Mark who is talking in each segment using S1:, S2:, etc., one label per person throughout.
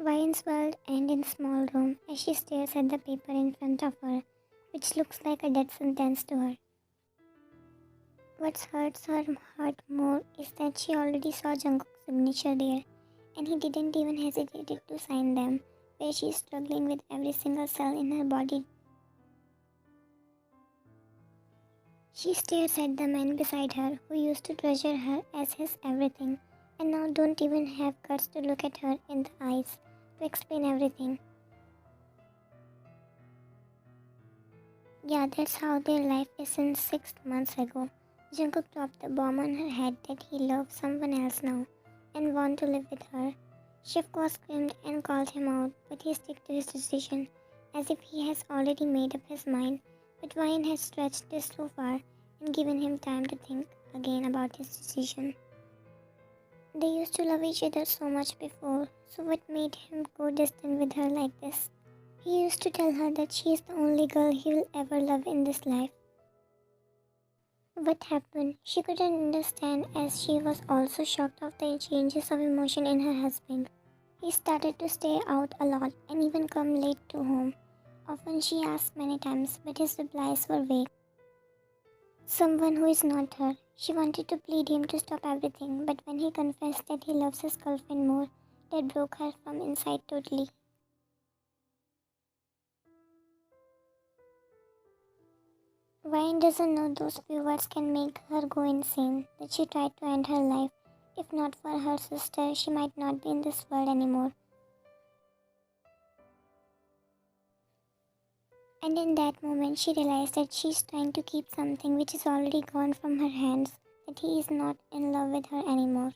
S1: Vine's world ends in small room as she stares at the paper in front of her, which looks like a death sentence to her. What hurts her heart more is that she already saw Jungkook's signature there, and he didn't even hesitate to sign them, where she is struggling with every single cell in her body. She stares at the man beside her who used to treasure her as his everything, and now don't even have guts to look at her in the eyes to explain everything. Yeah, that's how their life is since 6 months ago. Jungkook dropped the bomb on her head that he loved someone else now and want to live with her. She of course screamed and called him out, but he stuck to his decision as if he has already made up his mind. But Ryan had stretched this so far and given him time to think again about his decision. They used to love each other so much before, so what made him go distant with her like this? He used to tell her that she is the only girl he will ever love in this life. What happened? She couldn't understand as she was also shocked of the changes of emotion in her husband. He started to stay out a lot and even come late to home. Often she asked many times, but his replies were vague. Someone who is not her. She wanted to plead him to stop everything, but when he confessed that he loves his girlfriend more, that broke her from inside totally. Ryan doesn't know those few words can make her go insane, that she tried to end her life. If not for her sister, she might not be in this world anymore. And in that moment, she realized that she's trying to keep something which is already gone from her hands, that he is not in love with her anymore.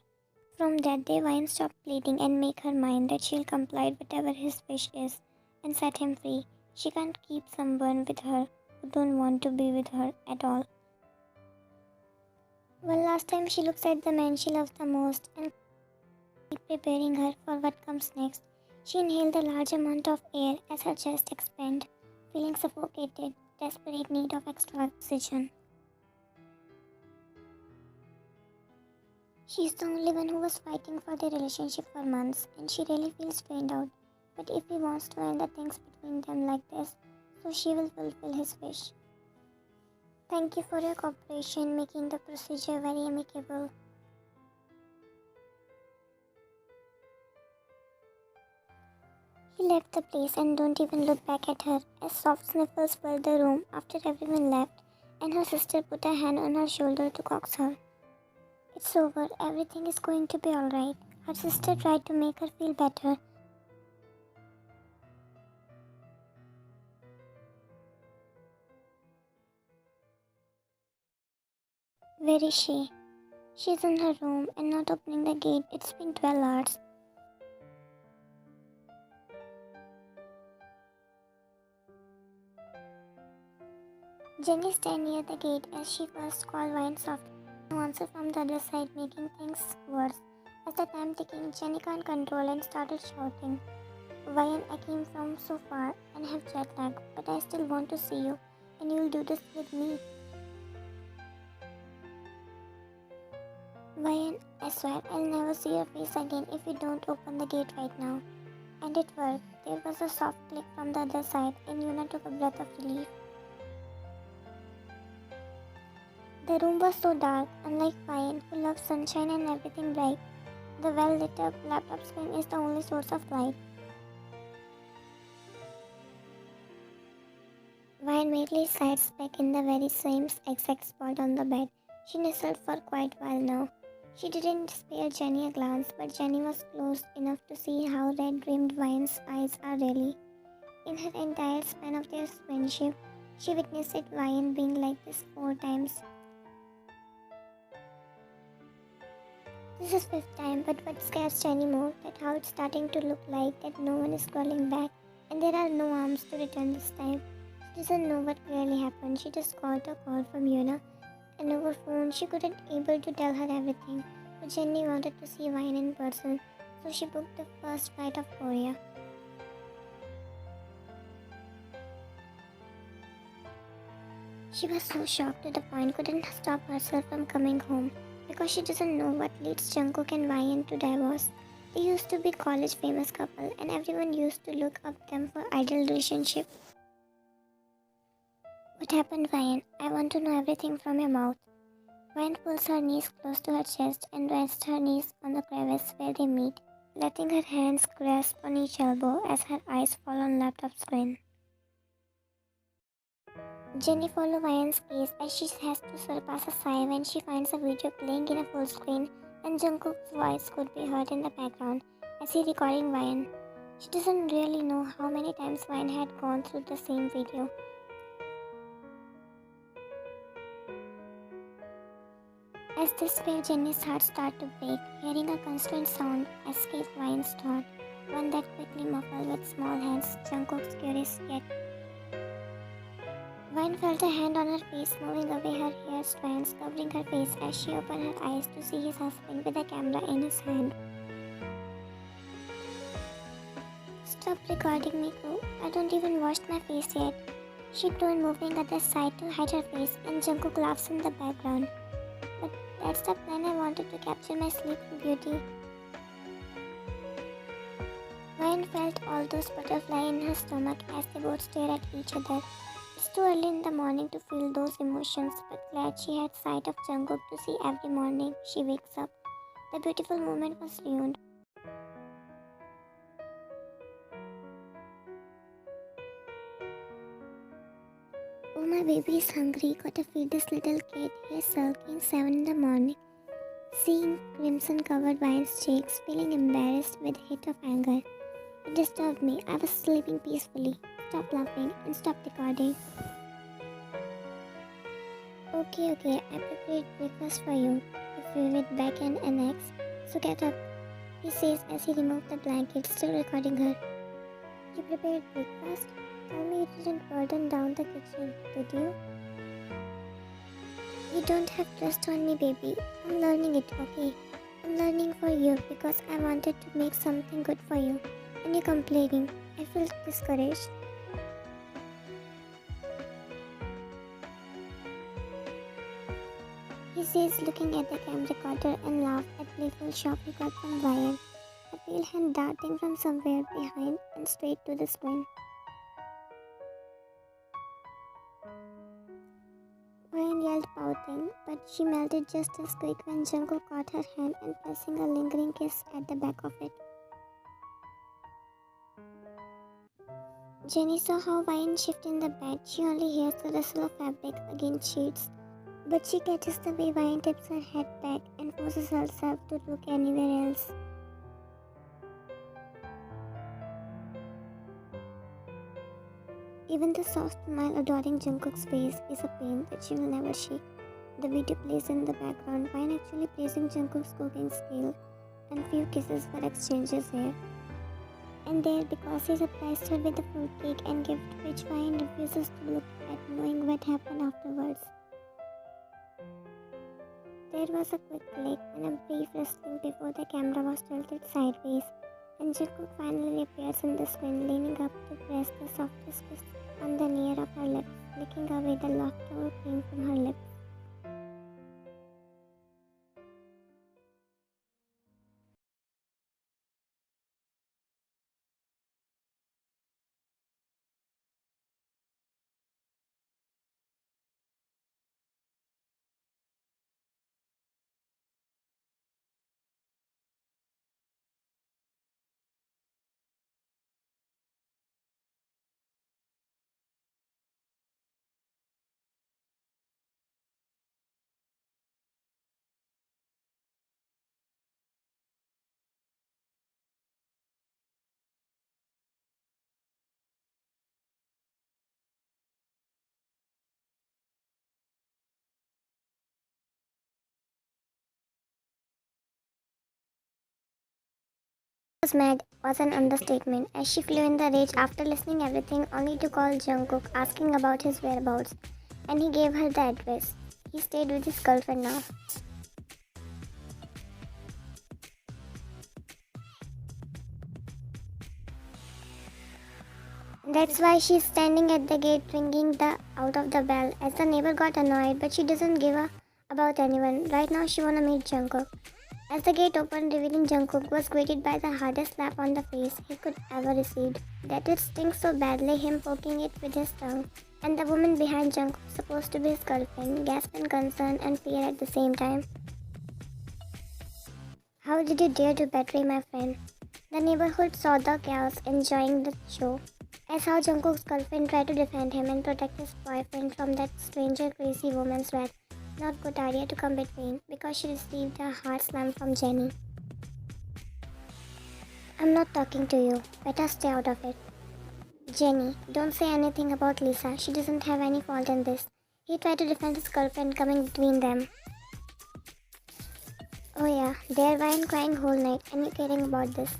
S1: From that day, Vine stopped pleading and make her mind that she'll comply with whatever his wish is and set him free. She can't keep someone with her who don't want to be with her at all. One last time she looks at the man she loves the most and preparing her for what comes next. She inhaled a large amount of air as her chest expanded, feeling suffocated, desperate need of extra oxygen. She's the only one who was fighting for their relationship for months, and she really feels drained out. But if he wants to end the things between them like this, so she will fulfill his wish. Thank you for your cooperation, making the procedure very amicable. He left the place and don't even look back at her as soft sniffles filled the room after everyone left and her sister put a hand on her shoulder to coax her. It's over, everything is going to be alright. Her sister tried to make her feel better. Where is she? She's in her room and not opening the gate. It's been 12 hours. Jenny stands near the gate as she first called Vine softly. No answer from the other side, making things worse. As the time ticking, Jenny can't control and started shouting. Vine, I came from so far and have jet lag, but I still want to see you, and you'll do this with me. Vine, I swear I'll never see your face again if you don't open the gate right now. And it worked. There was a soft click from the other side, and Yuna took a breath of relief. The room was so dark, unlike Vine, who loves sunshine and everything bright. The well-lit up laptop screen is the only source of light. Vine made sides back in the very same exact spot on the bed. She nestled for quite a while now. She didn't spare Jenny a glance, but Jenny was close enough to see how red-rimmed Vine's eyes are really. In her entire span of their friendship, she witnessed Vine being like this 4 times. This is 5th time, but what scares Jenny more, that how it's starting to look like that no one is crawling back and there are no arms to return this time. She doesn't know what really happened. She just got a call from Yuna, and over phone she couldn't able to tell her everything. But Jenny wanted to see Vine in person, so she booked the first flight of Korea. She was so shocked to the point couldn't stop herself from coming home because she doesn't know what leads Jungkook and Ryan to divorce. They used to be college famous couple and everyone used to look up them for ideal relationship. What happened, Ryan? I want to know everything from your mouth. Ryan pulls her knees close to her chest and rests her knees on the crevice where they meet, letting her hands grasp on each elbow as her eyes fall on laptop screen. Jenny follows Ryan's gaze as she has to surpass a sigh when she finds a video playing in a full screen and Jungkook's voice could be heard in the background as he recording Ryan. She doesn't really know how many times Ryan had gone through the same video. As this way, Jenny's heart starts to break, hearing a constrained sound escape Ryan's throat, one that quickly muffled with small hands Jungkook's curious yet. Ryan felt a hand on her face, moving away her hair strands, covering her face as she opened her eyes to see his husband with a camera in his hand. Stop recording me, Ko. I don't even wash my face yet. She groaned, moving at the side to hide her face, and Jungkook laughs in the background. But that's the plan. I wanted to capture my sleeping beauty. Ryan felt all those butterflies in her stomach as they both stared at each other. It's too early in the morning to feel those emotions, but glad she had sight of Jungkook to see every morning she wakes up. The beautiful moment was ruined. Oh, my baby is hungry. Gotta feed this little kid. He is sulking 7 in the morning. Seeing crimson covered Ryan's cheeks, feeling embarrassed with a hit of anger. It disturbed me. I was sleeping peacefully. Stop laughing and stop recording. Okay, I prepared breakfast for you. Your favorite bacon and eggs. So get up, he says as he removed the blanket, still recording her. You prepared breakfast? Tell me you didn't burden down the kitchen, did you? You don't have trust on me, baby. I'm learning it, okay? I'm learning for you because I wanted to make something good for you. And you're complaining. I feel discouraged. He says, looking at the camera recorder and laughed at playful shock he got from Ryan, a pale hand darting from somewhere behind and straight to the screen. Ryan yelled, pouting, but she melted just as quick when Jungkook caught her hand and pressing a lingering kiss at the back of it. Jenny saw how Ryan shifted in the bed. She only hears the rustle of fabric against sheets. But she catches the way Ryan tips her head back and forces herself to look anywhere else. Even the soft smile adoring Jungkook's face is a pain that she will never shake. The video plays in the background, Ryan actually praising Jungkook's cooking skill, and few kisses were exchanged here and there because he surprised her with a fruitcake and gift which Ryan refuses to look at, knowing what happened afterwards. There was a quick click and a brief wrestling before the camera was tilted sideways, and Jungkook finally appears in the screen, leaning up to press the softest kiss on the near of her lips, licking away the leftover cream from her lips. Was mad was an understatement as she flew in the rage after listening everything only to call Jungkook asking about his whereabouts, and he gave her the address. He stayed with his girlfriend now. That's why she's standing at the gate ringing the out of the bell as the neighbor got annoyed, but she doesn't give a about anyone. Right now she wanna meet Jungkook. As the gate opened, revealing Jungkook was greeted by the hardest slap on the face he could ever receive. That it stings so badly, him poking it with his tongue. And the woman behind Jungkook, supposed to be his girlfriend, gasped in concern and fear at the same time. How did you dare to betray my friend? The neighborhood saw the chaos, enjoying the show. As how Jungkook's girlfriend tried to defend him and protect his boyfriend from that stranger crazy woman's wrath. Not good idea to come between because she received a hard slam from Jenny. I'm not talking to you. Better stay out of it. Jenny, don't say anything about Lisa. She doesn't have any fault in this. He tried to defend his girlfriend coming between them. Oh yeah, there Ryan crying whole night and you caring about this.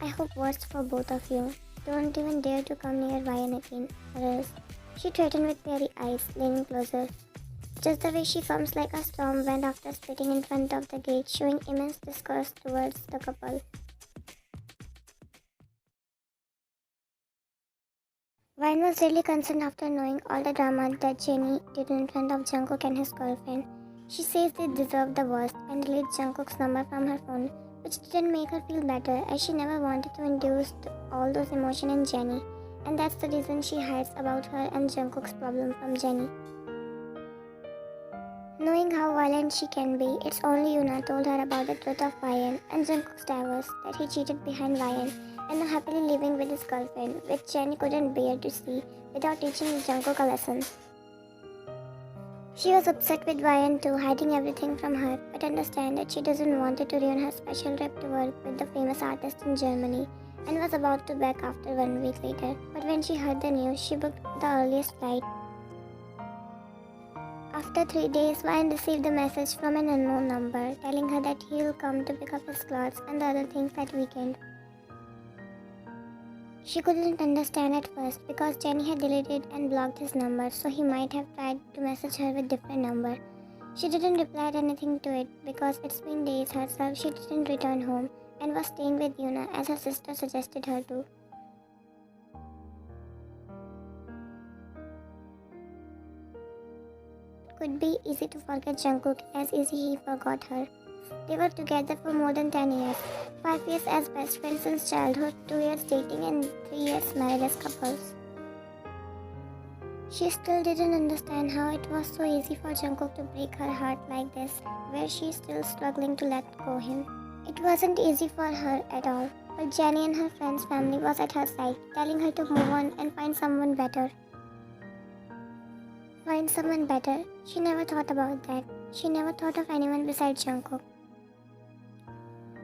S1: I hope worst for both of you. Don't even dare to come near Ryan again, or else. She threatened with fiery eyes, leaning closer. Just the way she comes like a storm wind after spitting in front of the gate, showing immense disgust towards the couple. Ryan was really concerned after knowing all the drama that Jenny did in front of Jungkook and his girlfriend. She says they deserve the worst and deleted Jungkook's number from her phone, which didn't make her feel better as she never wanted to induce all those emotions in Jenny, and that's the reason she hides about her and Jungkook's problem from Jenny. Knowing how violent she can be, it's only Yuna told her about the truth of Ryan and Jungkook's divorce, that he cheated behind Ryan and now happily living with his girlfriend, which Jenny couldn't bear to see without teaching Jungkook a lesson. She was upset with Ryan too, hiding everything from her, but understand that she doesn't want it to ruin her special trip to work with the famous artist in Germany, and was about to back after 1 week later. But when she heard the news, she booked the earliest flight. After 3 days, Ryan received a message from an unknown number telling her that he will come to pick up his clothes and the other things that weekend. She couldn't understand at first because Jenny had deleted and blocked his number, so he might have tried to message her with different number. She didn't reply anything to it because it's been days herself she didn't return home and was staying with Yuna as her sister suggested her to. It could be easy to forget Jungkook as easy he forgot her. They were together for more than 10 years, 5 years as best friends since childhood, 2 years dating and 3 years married as couples. She still didn't understand how it was so easy for Jungkook to break her heart like this, where she's still struggling to let go him. It wasn't easy for her at all, but Jenny and her friend's family was at her side, telling her to move on and find someone better. Find someone better? She never thought about that. She never thought of anyone besides Jungkook.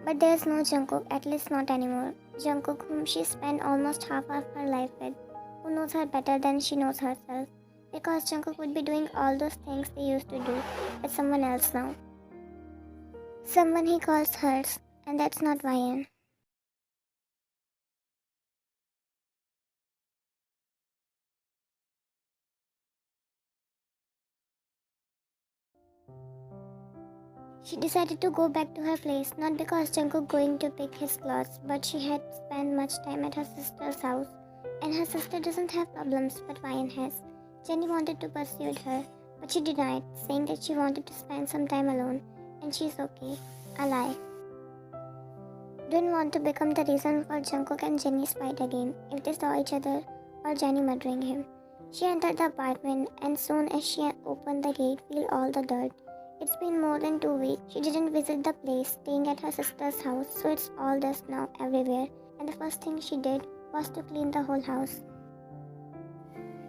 S1: But there's no Jungkook, at least not anymore. Jungkook, whom she spent almost half of her life with, who knows her better than she knows herself. Because Jungkook would be doing all those things they used to do with someone else now. Someone he calls hers, and that's not Ryan. She decided to go back to her place, not because Jungkook going to pick his clothes, but she had spent much time at her sister's house, and her sister doesn't have problems, but Ryan has. Jenny wanted to pursue her, but she denied, saying that she wanted to spend some time alone, and she's okay. A lie. Didn't want to become the reason for Jungkook and Jenny's fight again, if they saw each other or Jenny murdering him. She entered the apartment, and soon as she opened the gate, feel all the dirt. It's been more than 2 weeks. She didn't visit the place, staying at her sister's house, so it's all dust now everywhere. And the first thing she did was to clean the whole house.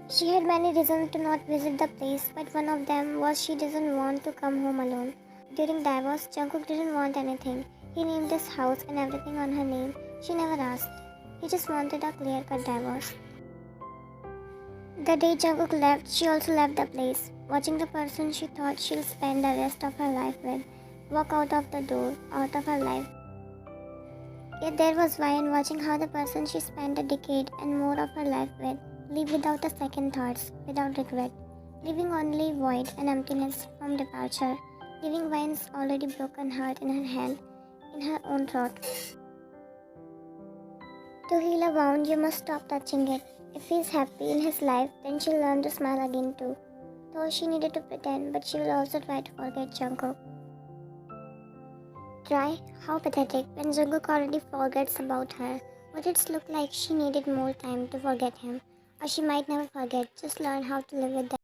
S1: She had many reasons to not visit the place, but one of them was she doesn't want to come home alone. During divorce, Jungkook didn't want anything. He named his house and everything on her name. She never asked. He just wanted a clear-cut divorce. The day Jungkook left, she also left the place, watching the person she thought she'll spend the rest of her life with walk out of the door, out of her life. Yet there was Ryan watching how the person she spent a decade and more of her life with leave without a second thoughts, without regret, leaving only void and emptiness from departure, leaving Ryan's already broken heart in her hand, in her own throat. To heal a wound, you must stop touching it. If he's happy in his life, then she'll learn to smile again too. Though she needed to pretend, but she will also try to forget Jungkook. Try? How pathetic when Jungkook already forgets about her. Would it look like she needed more time to forget him? Or she might never forget, just learn how to live with that.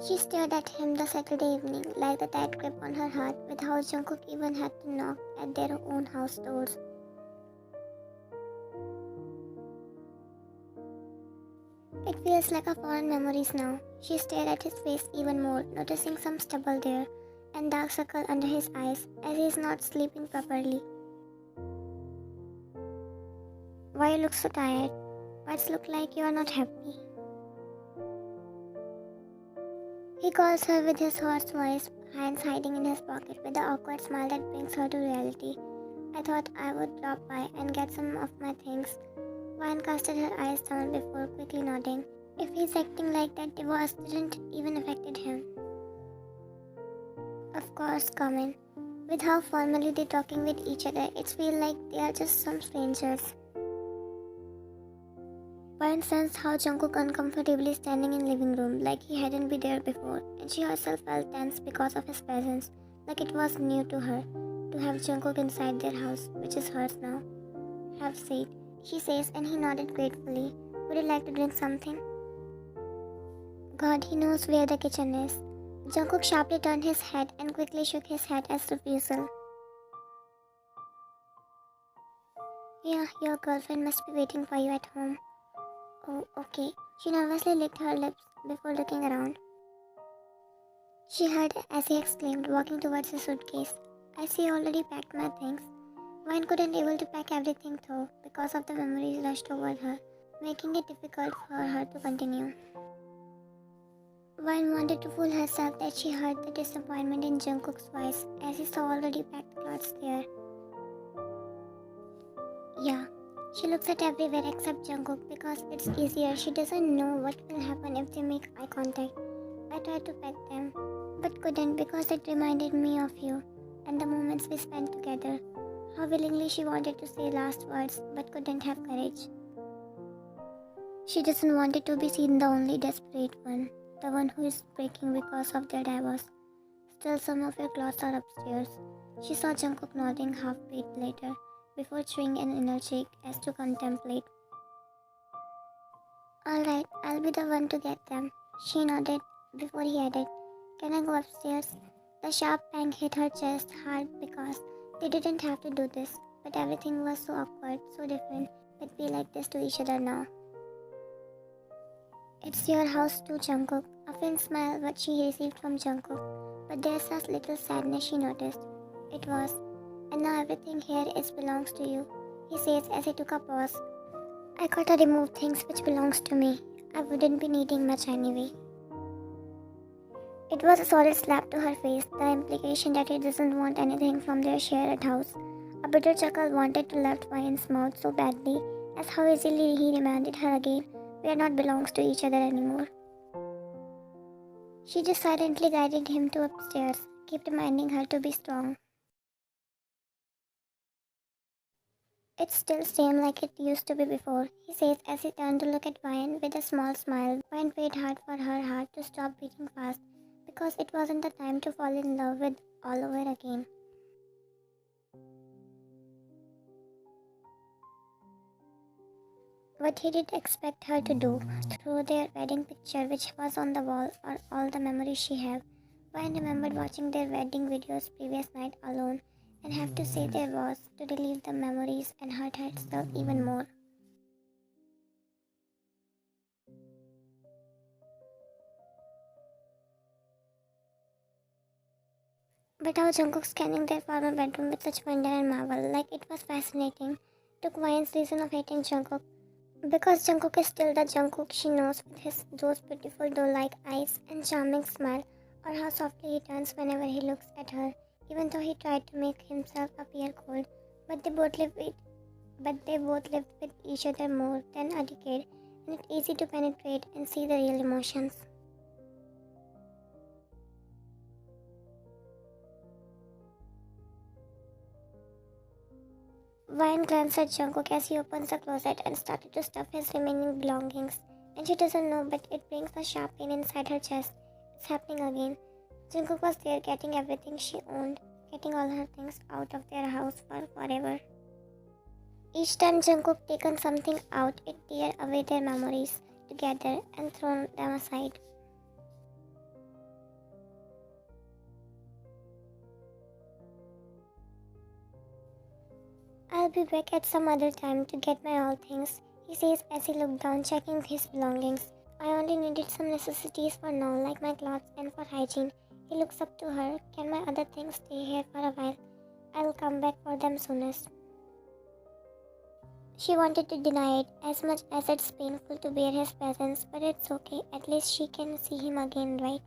S1: She stared at him the Saturday evening, like the tight grip on her heart, with how Jungkook even had to knock at their own house doors. It feels like a foreign memories now. She stared at his face even more, noticing some stubble there, and dark circle under his eyes, as he is not sleeping properly. Why you look so tired? Why it look like you are not happy? He calls her with his hoarse voice, hands hiding in his pocket with the awkward smile that brings her to reality. I thought I would drop by and get some of my things. Vine casted her eyes down before quickly nodding. If he's acting like that, divorce didn't even affected him. Of course, Carmen. With how formally they're talking with each other, it feels like they are just some strangers. Vine sensed how Jungkook uncomfortably standing in living room like he hadn't been there before, and she herself felt tense because of his presence, like it was new to her to have Jungkook inside their house, which is hers now. Have seat, she says, and he nodded gratefully. Would you like to drink something? God, he knows where the kitchen is. Jungkook sharply turned his head and quickly shook his head as refusal. Yeah, your girlfriend must be waiting for you at home. Oh, okay. She nervously licked her lips before looking around. She heard as he exclaimed, walking towards his suitcase. I see you already packed my things. Vine couldn't able to pack everything though because of the memories rushed over her, making it difficult for her to continue. Vine wanted to fool herself that she heard the disappointment in Jungkook's voice as he saw already packed clothes there. Yeah, she looks at everywhere except Jungkook because it's easier. She doesn't know what will happen if they make eye contact. I tried to pet them, but couldn't because it reminded me of you and the moments we spent together. How willingly she wanted to say last words but couldn't have courage. She doesn't want it to be seen the only desperate one, the one who is breaking because of their divorce. Still, some of your clothes are upstairs. She saw Jungkook nodding half-beat later, before chewing an inner cheek as to contemplate. Alright, I'll be the one to get them. She nodded before he added, Can I go upstairs? The sharp pang hit her chest hard because they didn't have to do this, but everything was so awkward, so different, but be like this to each other now. It's your house too, Jungkook. A faint smile what she received from Jungkook, but there's a little sadness she noticed. It was, and now everything here is belongs to you, he says as he took a pause. I gotta remove things which belongs to me. I wouldn't be needing much anyway. It was a solid slap to her face, the implication that he doesn't want anything from their shared house. A bitter chuckle wanted to left Vian's mouth so badly, as how easily he reminded her again, we are not belongs to each other anymore. She just silently guided him to upstairs, kept reminding her to be strong. It's still same like it used to be before, he says as he turned to look at Vian with a small smile. Vian prayed hard for her heart to stop beating fast, because it wasn't the time to fall in love with all over again. What he did expect her to do, through their wedding picture which was on the wall or all the memories she had. Vian remembered watching their wedding videos previous night alone and have to say there was to relieve the memories and hurt herself even more. But how Jungkook scanning their former bedroom with such wonder and marvel, like it was fascinating, took Vian's reason of hating Jungkook. Because Jungkook is still the Jungkook she knows with his those beautiful doe-like eyes and charming smile, or how softly he turns whenever he looks at her, even though he tried to make himself appear cold. But they both lived with each other more than a decade, and it's easy to penetrate and see the real emotions. Vine glanced at Jungkook as he opens the closet and started to stuff his remaining belongings. And she doesn't know, but it brings a sharp pain inside her chest. It's happening again. Jungkook was there getting everything she owned, getting all her things out of their house for forever. Each time Jungkook taken something out, it tear away their memories together and thrown them aside. I'll be back at some other time to get my all things, he says as he looked down checking his belongings. I only needed some necessities for now, like my clothes and for hygiene. He looks up to her. Can my other things stay here for a while? I'll come back for them soonest. She wanted to deny it, as much as it's painful to bear his presence, but it's okay. At least she can see him again, right?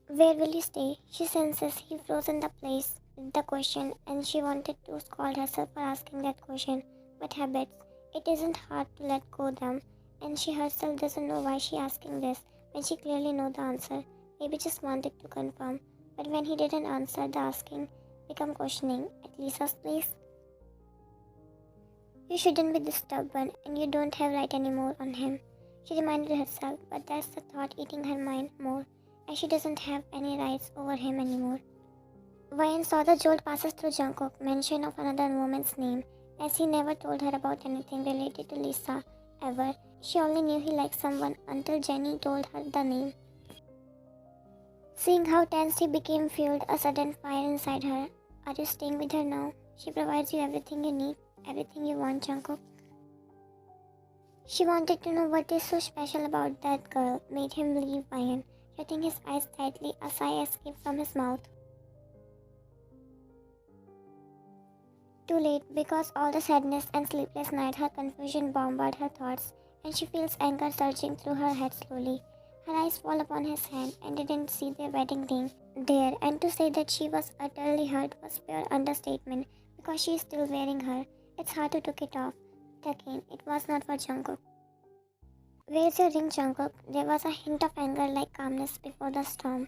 S1: Where will you stay? She senses he frozen the place with the question, and she wanted to scold herself for asking that question. But habits, it isn't hard to let go them, and she herself doesn't know why she asking this when she clearly know the answer. Maybe just wanted to confirm. But when he didn't answer, the asking become questioning. At Lisa's place, you shouldn't be this stubborn, and you don't have right anymore on him. She reminded herself, but that's the thought eating her mind more, as she doesn't have any rights over him anymore. Ryan saw the jolt passes through Jungkook mention of another woman's name, as he never told her about anything related to Lisa ever. She only knew he liked someone until Jenny told her the name. Seeing how tense he became fueled a sudden fire inside her. Are you staying with her now? She provides you everything you need, everything you want, Jungkook. She wanted to know what is so special about that girl made him leave Ryan, shutting his eyes tightly, a sigh escaped from his mouth. Too late, because all the sadness and sleepless night, her confusion bombard her thoughts, and she feels anger surging through her head slowly. Her eyes fall upon his hand and didn't see their wedding ring there, and to say that she was utterly hurt was pure understatement, because she is still wearing her. It's hard to take it off. Again, it was not for Jungkook. Where's your ring, Jungkook? There was a hint of anger like calmness before the storm.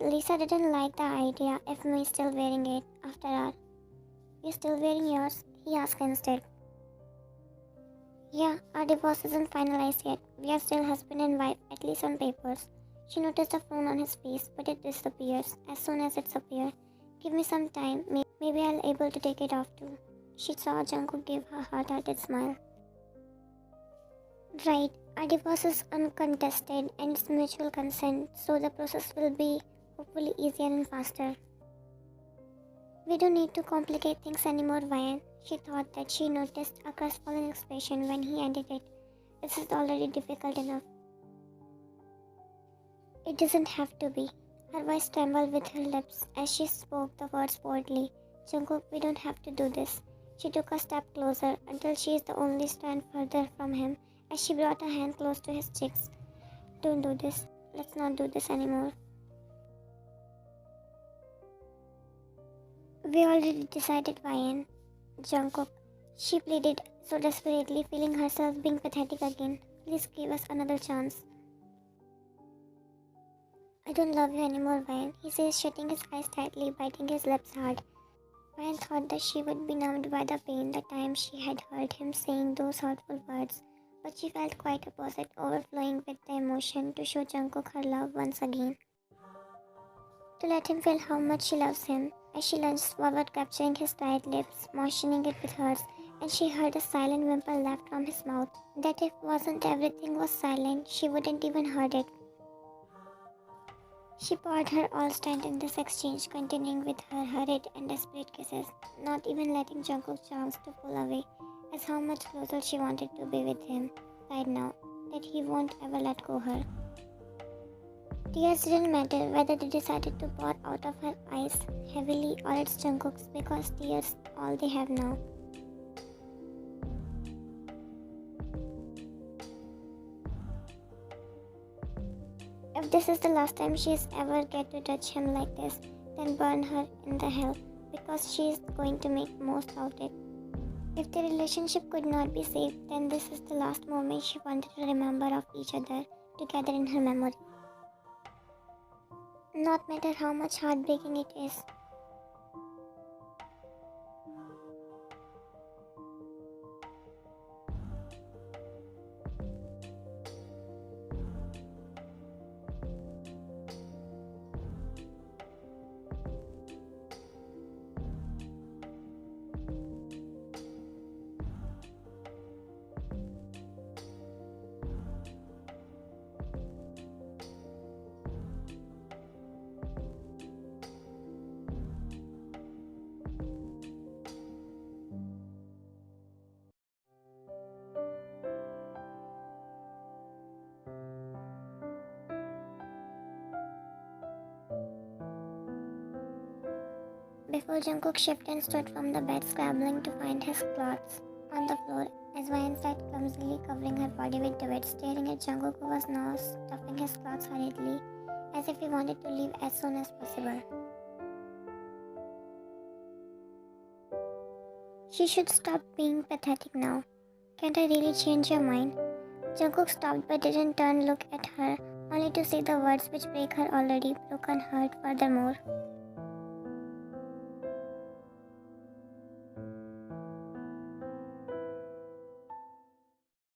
S1: Lisa didn't like the idea of me still wearing it after all. You still wearing yours? He asked instead. Yeah, our divorce isn't finalized yet. We are still husband and wife, at least on papers. She noticed the frown on his face, but it disappears as soon as it's appeared. Give me some time. Maybe I'll able to take it off too. She saw Jungkook give her heart-hearted smile. Right, our divorce is uncontested and it's mutual consent, so the process will be hopefully easier and faster. We don't need to complicate things anymore, Ryan. She thought that she noticed a crestfallen expression when he ended it. This is already difficult enough. It doesn't have to be. Her voice trembled with her lips as she spoke the words boldly. Jungkook, we don't have to do this. She took a step closer until she is the only stand further from him as she brought her hand close to his cheeks. Don't do this. Let's not do this anymore. We already decided, Ryan. Jungkook, she pleaded so desperately, feeling herself being pathetic again. Please give us another chance. I don't love you anymore, Ryan, he says, shutting his eyes tightly, biting his lips hard. Ryan thought that she would be numbed by the pain the time she had heard him saying those hurtful words, but she felt quite opposite, overflowing with the emotion to show Jungkook her love once again. To let him feel how much she loves him, as she lunged forward, capturing his tight lips, moistening it with hers, and she heard a silent whimper left from his mouth, that if wasn't everything was silent, she wouldn't even heard it. She poured her all strength in this exchange, continuing with her hurried and desperate kisses, not even letting Jungkook chance to pull away, as how much closer she wanted to be with him right now, that he won't ever let go her. Tears didn't matter whether they decided to pour out of her eyes heavily or it's Jungkook's, because tears all they have now. If this is the last time she is ever get to touch him like this, then burn her in the hell, because she is going to make most of it. If the relationship could not be saved, then this is the last moment she wanted to remember of each other together in her memory. Not matter how much heartbreaking it is. Before Jungkook shifted and stood from the bed, scrambling to find his clothes. on the floor as Ryan sat clumsily covering her body with duvet, staring at Jungkook, who was now stuffing his clothes hurriedly as if he wanted to leave as soon as possible. She should stop being pathetic now. Can't I really change your mind? Jungkook stopped but didn't turn look at her, only to say the words which break her already broken heart furthermore.